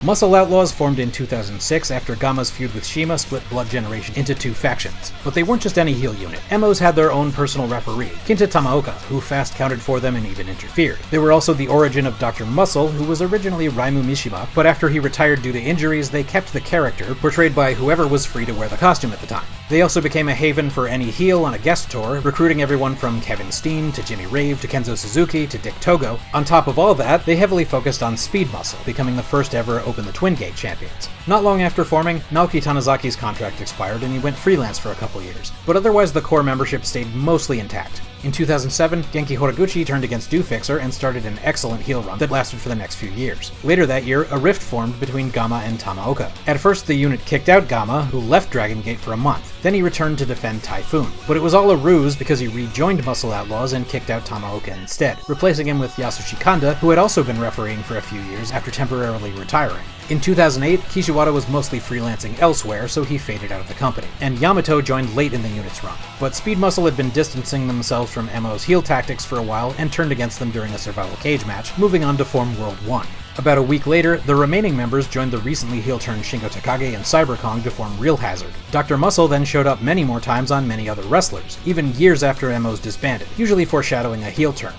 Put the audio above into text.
Muscle Outlaw'z formed in 2006 after Gamma's feud with Shima split Blood Generation into two factions. But they weren't just any heel unit. MOs had their own personal referee, Kinta Tamaoka, who fast counted for them and even interfered. They were also the origin of Dr. Muscle, who was originally Raimu Mishima, but after he retired due to injuries, they kept the character, portrayed by whoever was free to wear the costume at the time. They also became a haven for any heel on a guest tour, recruiting everyone from Kevin Steen to Jimmy Rave to Kenzo Suzuki to Dick Togo. On top of all that, they heavily focused on Speed Muscle, becoming the first ever Open the Twin Gate champions. Not long after forming, Naoki Tanazaki's contract expired and he went freelance for a couple years, but otherwise the core membership stayed mostly intact. In 2007, Genki Horiguchi turned against Do-Fixer and started an excellent heel run that lasted for the next few years. Later that year, a rift formed between Gamma and Tamaoka. At first, the unit kicked out Gamma, who left Dragon Gate for a month. Then he returned to defend Typhoon. But it was all a ruse because he rejoined Muscle Outlaw'z and kicked out Tamaoka instead, replacing him with Yasushi Kanda, who had also been refereeing for a few years after temporarily retiring. In 2008, Kishiwada was mostly freelancing elsewhere, so he faded out of the company, and Yamato joined late in the unit's run. But Speed Muscle had been distancing themselves from MO's heel tactics for a while and turned against them during a survival cage match, moving on to form World 1. About a week later, the remaining members joined the recently heel-turned Shingo Takagi and CyberKong to form Real Hazard. Dr. Muscle then showed up many more times on many other wrestlers, even years after MO's disbanded, usually foreshadowing a heel turn.